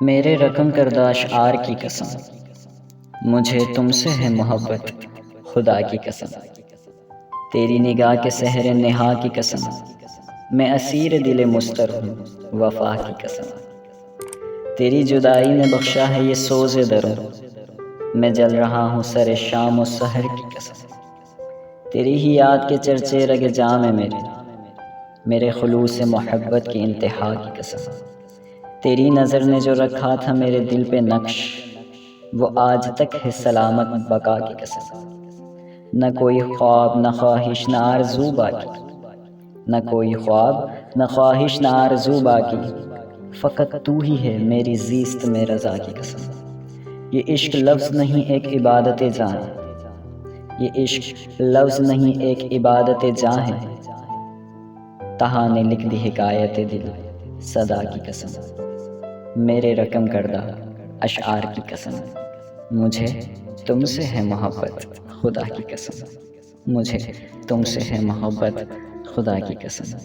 میرے رقم کردہ اشعار کی قسم، مجھے تم سے ہے محبت خدا کی قسم۔ تیری نگاہ کے سحر نہا کی قسم، میں اسیر دل مضطر ہوں وفا کی قسم۔ تیری جدائی نے بخشا ہے یہ سوز دروں، میں جل رہا ہوں سر شام و سحر کی قسم۔ تیری ہی یاد کے چرچے رگ جاں میں میرے خلوص محبت کی انتہا کی قسم۔ تیری نظر نے جو رکھا تھا میرے دل پہ نقش، وہ آج تک ہے سلامت بقا کی قسم۔ نہ کوئی خواب نہ خواہش نہ آرزو باقی، نہ کوئی خواب نہ خواہش نہ آرزو باقی، فقط تو ہی ہے میری زیست میں رضا کی قسم۔ یہ عشق لفظ نہیں ایک عبادت جاں ہے، یہ عشق لفظ نہیں ایک عبادت جاں ہے، تہا نے لکھ دی حکایت دل صدا کی قسم۔ میرے رقم کردہ اشعار کی قسم، مجھے تم سے ہے محبت خدا کی قسم، مجھے تم سے ہے محبت خدا کی قسم۔